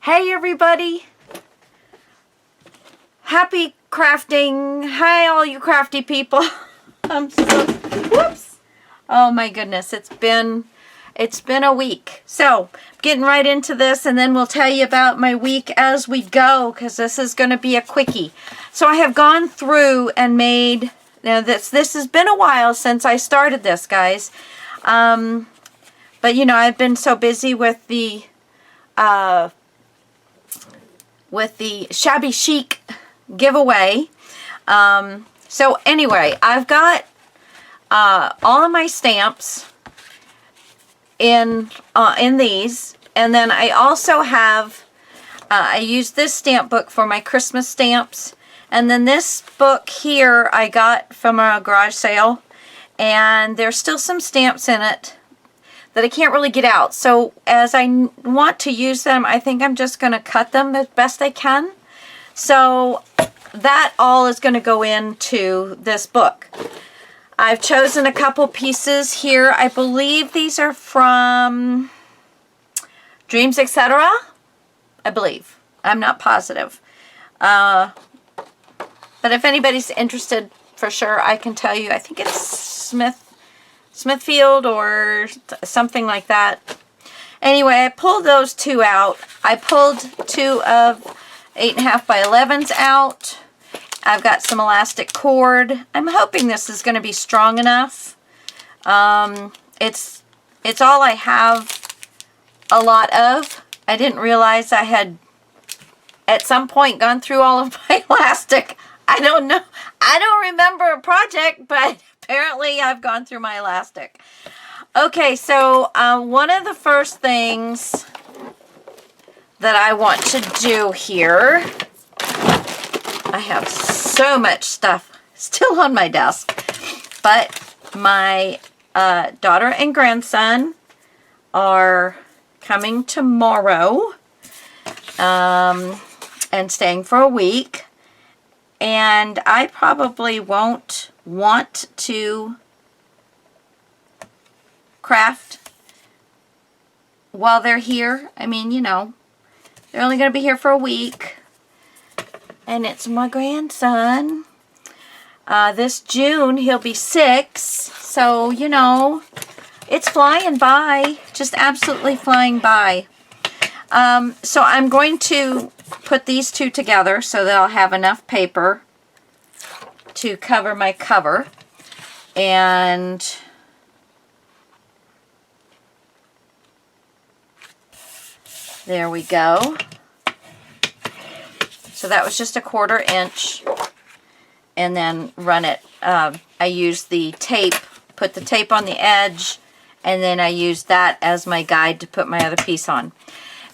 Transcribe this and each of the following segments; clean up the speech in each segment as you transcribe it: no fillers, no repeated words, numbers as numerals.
Hey everybody! Happy crafting! Hi all you crafty people! Whoops! Oh my goodness, it's been a week. So, getting right into this, and then we'll tell you about my week as we go, because this is going to be a quickie. So I have gone through and made, now this has been a while since I started this, guys. But you know, I've been so busy with the shabby chic giveaway. So anyway, I've got all of my stamps in these, and then I also have I use this stamp book for my Christmas stamps, and then this book here I got from a garage sale, and there's still some stamps in it that I can't really get out. So as I want to use them, I think I'm just going to cut them as best I can. So that all is going to go into this book. I've chosen a couple pieces here. I believe these are from Dreams, Etc. I believe. I'm not positive. But if anybody's interested, for sure, I can tell you. I think it's Smithfield or something like that. Anyway, I pulled those two out. I pulled two of 8.5 by 11s out. I've got some elastic cord. I'm hoping this is going to be strong enough. It's all I have a lot of. I didn't realize I had at some point gone through all of my elastic. I don't know. I don't remember a project, but apparently I've gone through my elastic. Okay, so one of the first things that I want to do here, I have so much stuff still on my desk, but my daughter and grandson are coming tomorrow and staying for a week. And I probably won't want to craft while they're here. I mean, you know, they're only going to be here for a week. And it's my grandson. This June, he'll be 6. So, you know, it's flying by. Just absolutely flying by. So I'm going to put these two together so that I'll have enough paper to cover my cover. And there we go. So that was just a 1/4 inch. And then run it. I used the tape, put the tape on the edge, and then I used that as my guide to put my other piece on.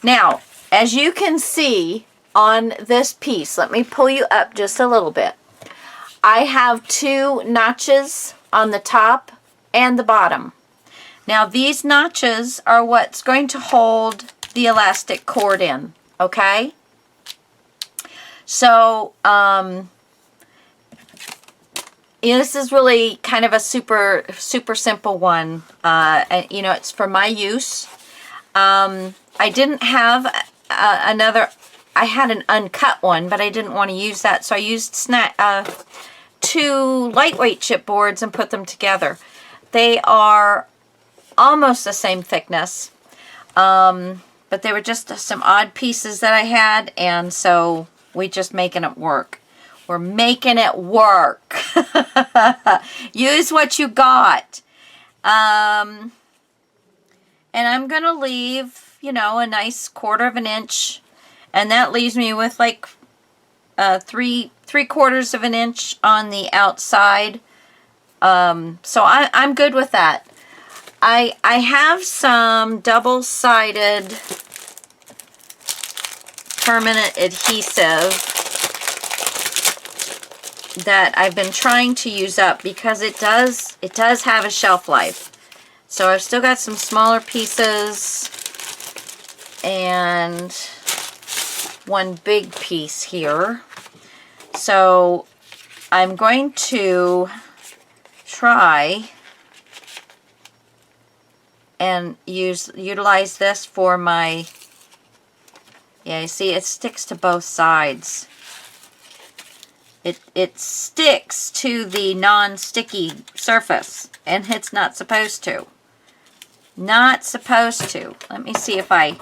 Now, as you can see on this piece, let me pull you up just a little bit. I have 2 notches on the top and the bottom. Now, these notches are what's going to hold the elastic cord in, okay? So, this is really kind of a super simple one. And, you know, it's for my use. I didn't have I had an uncut one, but I didn't want to use that, so I used 2 lightweight chipboards and put them together. They are almost the same thickness, but they were just some odd pieces that I had, and so we're just making it work. We're making it work. Use what you got. And I'm going to leave, you know, a nice 1/4 inch. And that leaves me with like 3/4 of an inch on the outside. So I'm good with that. I have some double-sided permanent adhesive that I've been trying to use up because it does have a shelf life. So I've still got some smaller pieces and one big piece here. So I'm going to try and utilize this for my Yeah, you see, it sticks to both sides. It sticks to the non-sticky surface, and it's not supposed to. Not supposed to. Let me see if I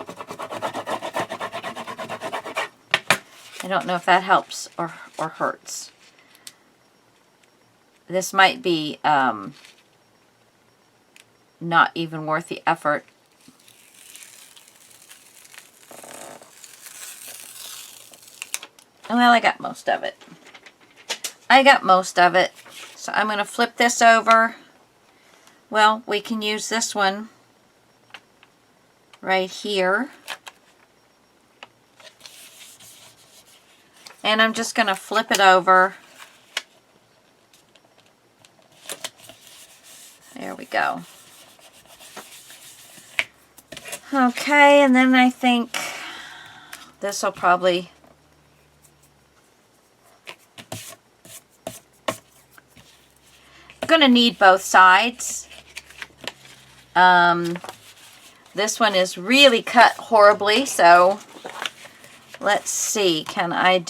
don't know if that helps or hurts. This might be not even worth the effort. Well, I got most of it. I got most of it. So I'm going to flip this over. Well, we can use this one right here. And I'm just going to flip it over. There we go. Okay, and then I think this will probably... I'm going to need both sides. This one is really cut horribly, so let's see. I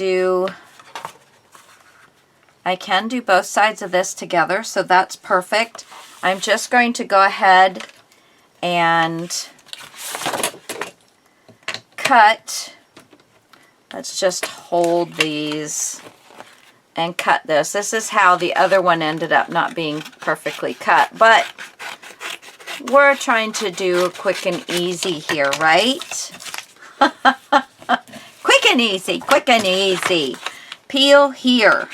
can do both sides of this together, so that's perfect. I'm just going to go ahead and cut. Let's just hold these and cut this. This is how the other one ended up not being perfectly cut, but we're trying to do quick and easy here, right? Quick and easy, quick and easy. Peel here.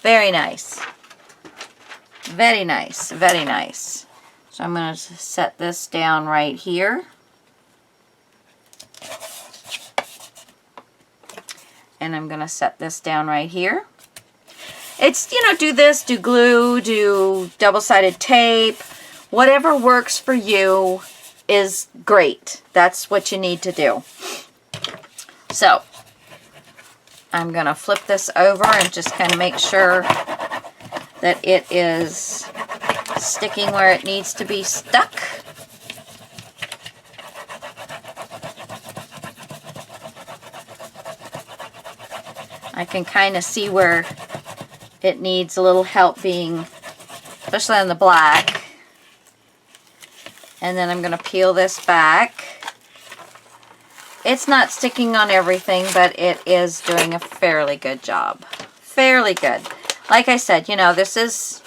Very nice. Very nice, very nice. So I'm going to set this down right here. And I'm going to set this down right here. It's, you know, do this, do glue, do double-sided tape. Whatever works for you is great. That's what you need to do. So, I'm going to flip this over and just kind of make sure that it is sticking where it needs to be stuck. I can kind of see where it needs a little help being, especially on the black. And then I'm going to peel this back. It's not sticking on everything, but it is doing a fairly good job. Fairly good. Like I said, you know, this is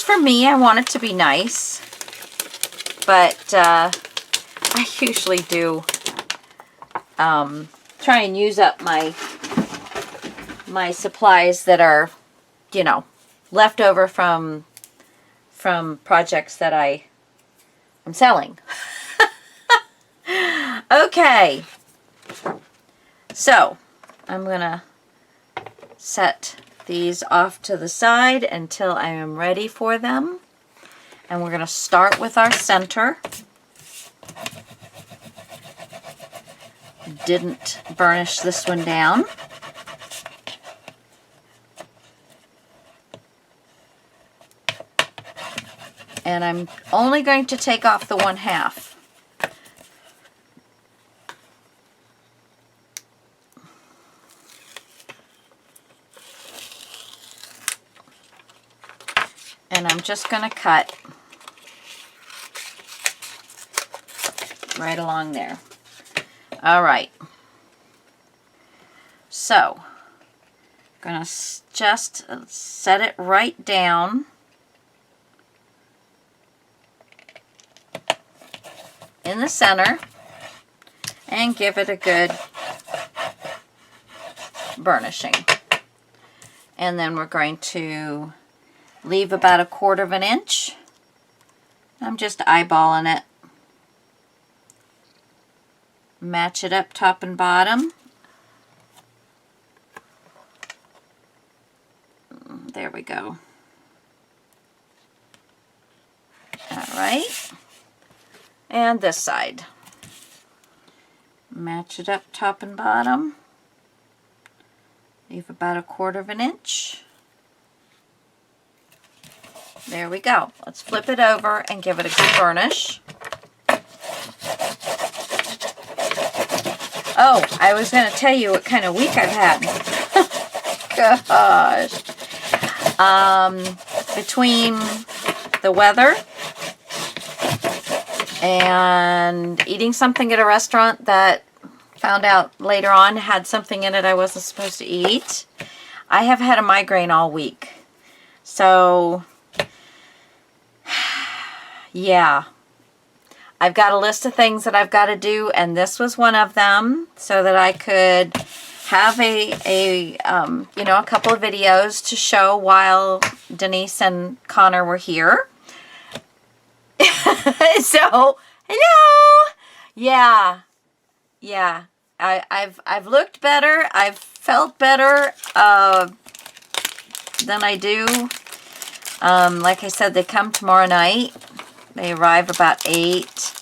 for me. I want it to be nice. But I usually do try and use up my supplies that are, you know, left over from projects that I'm selling. Okay, so I'm gonna set these off to the side until I am ready for them, and we're gonna start with our center. Didn't burnish this one down. And I'm only going to take off the 1/2. And I'm just going to cut right along there. All right. So, I'm going to just set it right down. In the center and give it a good burnishing. And then we're going to leave about 1/4 inch. I'm just eyeballing it. Match it up top and bottom. There we go. All right. And this side. Match it up top and bottom. Leave about 1/4 inch. There we go. Let's flip it over and give it a good burnish. Oh, I was going to tell you what kind of week I've had. Gosh. Between the weather and eating something at a restaurant that found out later on had something in it I wasn't supposed to eat, I have had a migraine all week. So, yeah. I've got a list of things that I've got to do, and this was one of them, so that I could have a couple of videos to show while Denise and Connor were here. So, hello! Yeah. I've looked better. I've felt better than I do. Like I said, they come tomorrow night. They arrive about 8.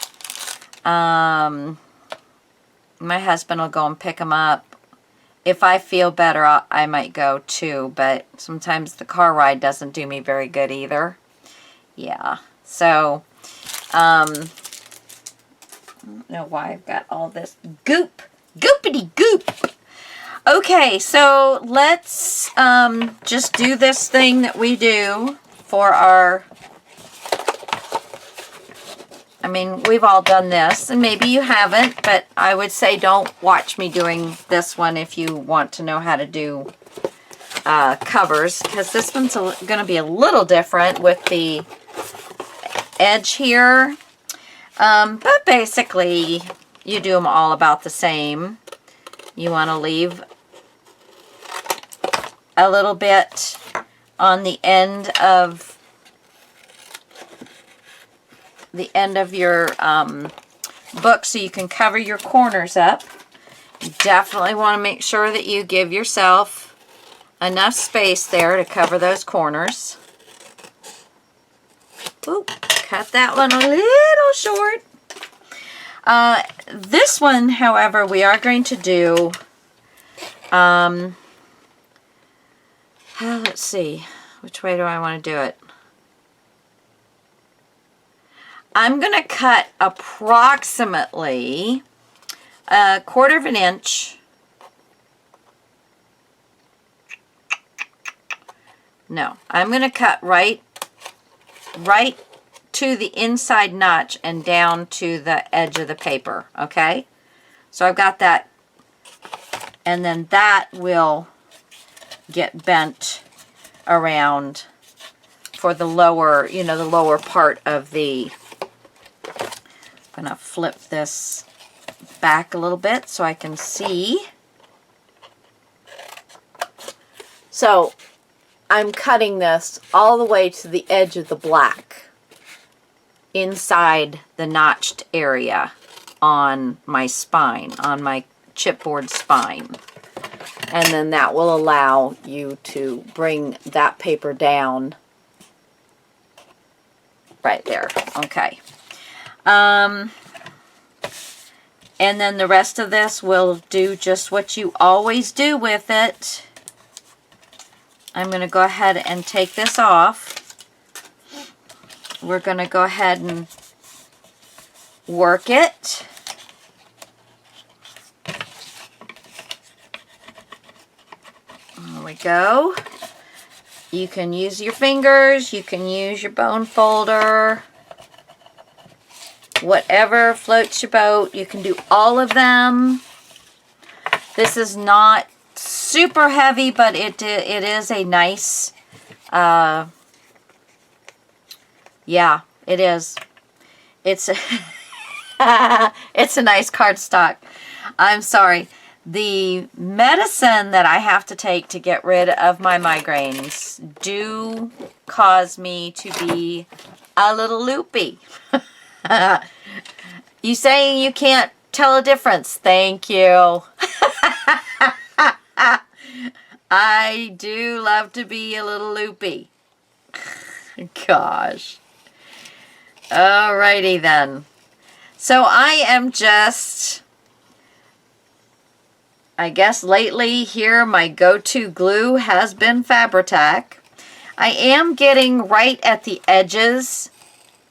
My husband will go and pick them up. If I feel better, I might go too, but sometimes the car ride doesn't do me very good either. Yeah, so, I don't know why I've got all this goopity goop. Okay, so let's just do this thing that we do for our, I mean, we've all done this, and maybe you haven't, but I would say don't watch me doing this one if you want to know how to do covers, because this one's going to be a little different with the edge here. But basically, you do them all about the same. You want to leave a little bit on the end of your book so you can cover your corners up. You definitely want to make sure that you give yourself enough space there to cover those corners. Ooh, cut that one a little short. This one, however, we are going to do, let's see, which way do I want to do it? I'm going to cut approximately 1/4 inch. No, I'm going to cut right to the inside notch and down to the edge of the paper, okay? So I've got that, and then that will get bent around for the lower, the lower part of the, I'm going to flip this back a little bit so I can see. So I'm cutting this all the way to the edge of the black inside the notched area on my spine, on my chipboard spine. And then that will allow you to bring that paper down right there. Okay. And then the rest of this will do just what you always do with it. I'm going to go ahead and take this off. We're going to go ahead and work it. There we go. You can use your fingers, you can use your bone folder, whatever floats your boat. You can do all of them. This is not super heavy, but it is a nice, yeah, it is. It's a, it's a nice cardstock. I'm sorry. The medicine that I have to take to get rid of my migraines do cause me to be a little loopy. You saying you can't tell a difference? Thank you. I do love to be a little loopy. Gosh. Alrighty then. So I am just, I guess lately here my go-to glue has been Fabri-Tac. I am getting right at the edges,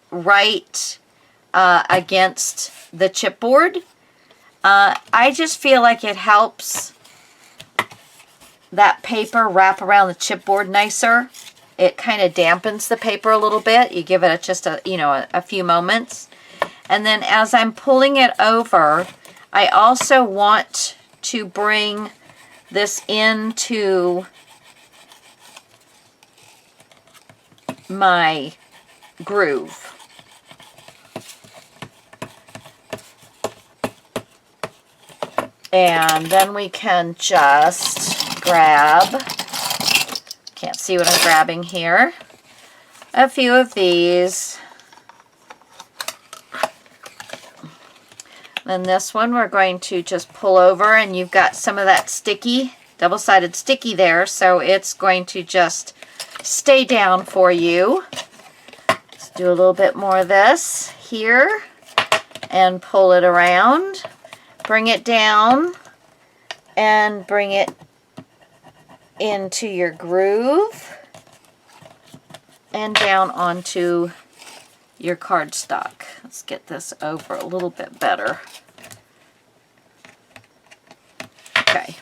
right against the chipboard. I just feel like it helps that paper wrap around the chipboard nicer. It kind of dampens the paper a little bit. You give it just a few moments. And then as I'm pulling it over, I also want to bring this into my groove. And then we can just grab, can't see what I'm grabbing here, a few of these. Then this one we're going to just pull over, and you've got some of that sticky, double-sided sticky there, so it's going to just stay down for you. Let's do a little bit more of this here and pull it around. Bring it down and bring it into your groove and down onto your cardstock. Let's get this over a little bit better. Okay.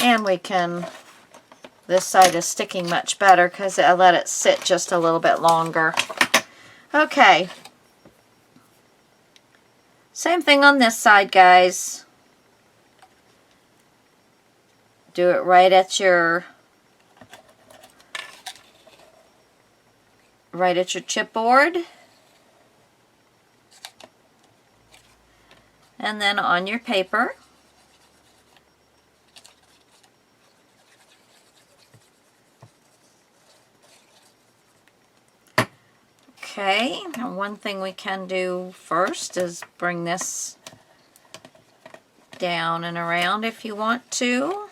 And we can, this side is sticking much better because I let it sit just a little bit longer. Okay. Same thing on this side, guys. Do it right at your chipboard. And then on your paper. Okay, now one thing we can do first is bring this down and around if you want to.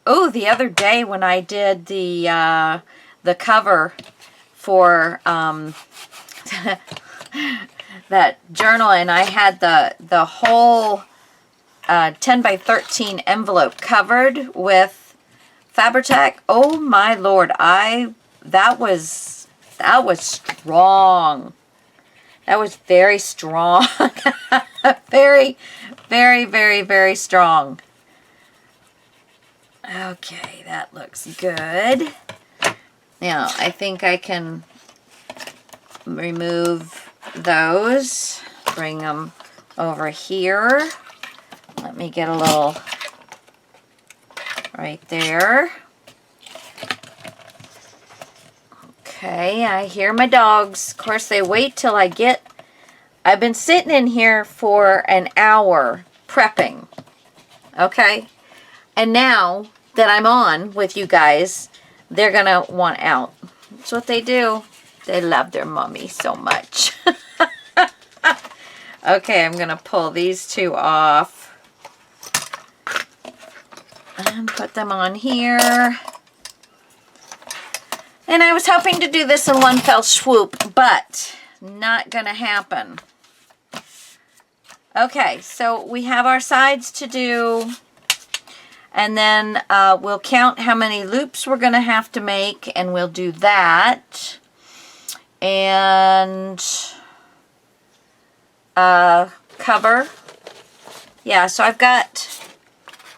Oh, the other day when I did the cover for that journal, and I had the whole 10 by 13 envelope covered with Fabri-Tac. Oh my Lord, that was strong. That was very strong. Very, very, very, very strong. Okay, that looks good. Now, I think I can remove those, bring them over here. Let me get a little right there. Okay, I hear my dogs. Of course, they wait till I get... I've been sitting in here for an hour prepping. Okay? And now that I'm on with you guys, they're going to want out. That's what they do. They love their mommy so much. Okay, I'm going to pull these two off. And put them on here. And I was hoping to do this in one fell swoop, but not going to happen. Okay, so we have our sides to do. And then we'll count how many loops we're going to have to make, and we'll do that. And cover. Yeah, so I've got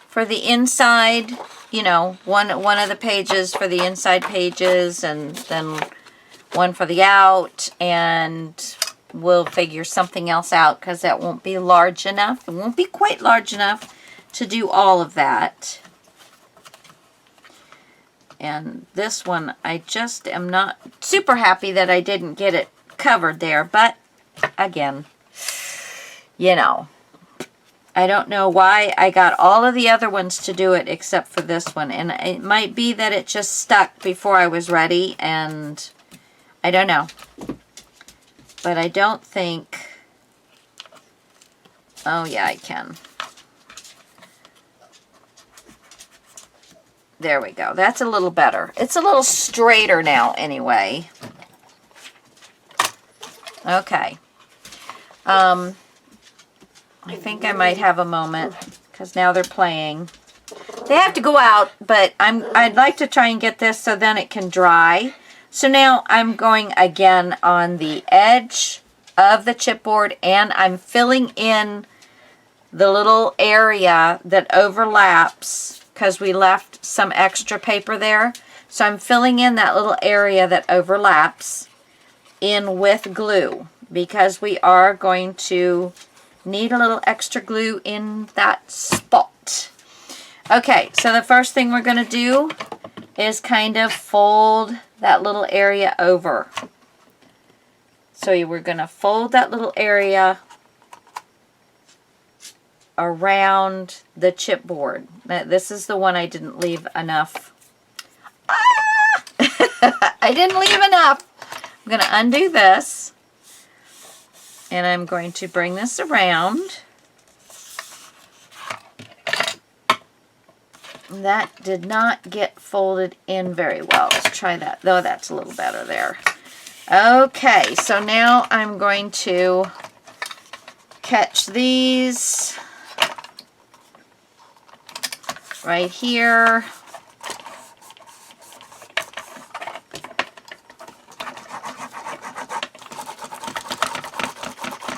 for the inside, you know, one of the pages for the inside pages, and then one for the out, and we'll figure something else out because that won't be large enough. It won't be quite large enough to do all of that. And this one, I just am not super happy that I didn't get it covered there, but again, you know, I don't know why I got all of the other ones to do it except for this one. And it might be that it just stuck before I was ready, and I don't know. But I don't think... Oh, yeah, I can. There we go. That's a little better. It's a little straighter now anyway. Okay. I think I might have a moment because now they're playing. They have to go out, but I'd like to try and get this so then it can dry. So now I'm going again on the edge of the chipboard, and I'm filling in the little area that overlaps because we left some extra paper there. So I'm filling in that little area that overlaps in with glue because we are going to need a little extra glue in that spot. Okay, so the first thing we're going to do is kind of fold that little area over. So we're going to fold that little area around the chipboard. This is the one I didn't leave enough. I didn't leave enough. I'm going to undo this, and I'm going to bring this around. That did not get folded in very well. Let's try that. Though that's a little better there. Okay, so now I'm going to catch these right here.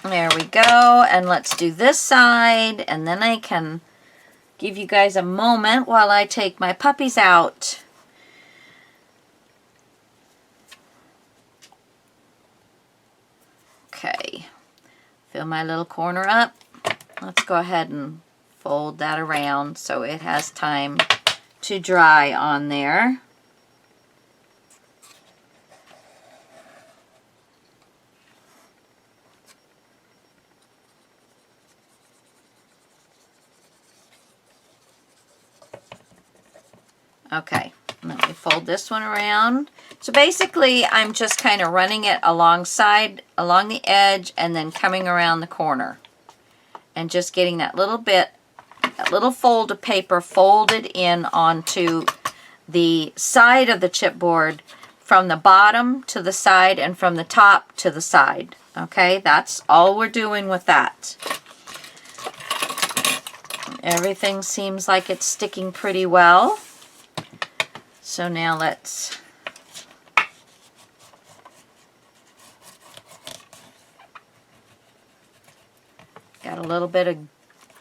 There we go, and let's do this side, and then I can give you guys a moment while I take my puppies out. Okay, fill my little corner up. Let's go ahead and fold that around so it has time to dry on there. Okay, let me fold this one around. So basically, I'm just kind of running it along the edge, and then coming around the corner. And just getting that little bit, that little fold of paper folded in onto the side of the chipboard from the bottom to the side and from the top to the side. Okay, that's all we're doing with that. Everything seems like it's sticking pretty well. So now let's got a little bit of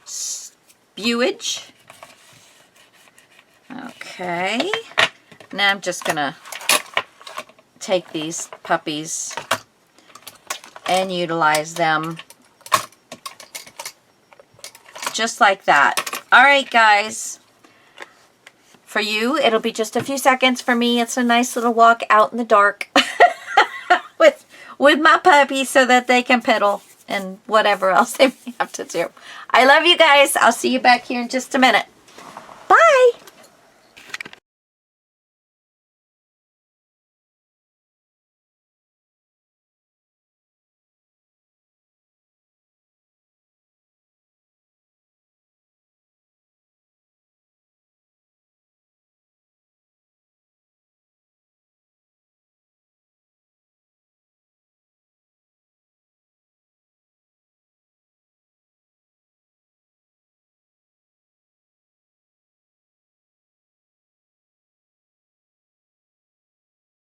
spewage. Okay. Now I'm just gonna take these puppies and utilize them just like that. All right, guys. For you, it'll be just a few seconds. For me, it's a nice little walk out in the dark with my puppies so that they can piddle and whatever else they may have to do. I love you guys. I'll see you back here in just a minute. Bye.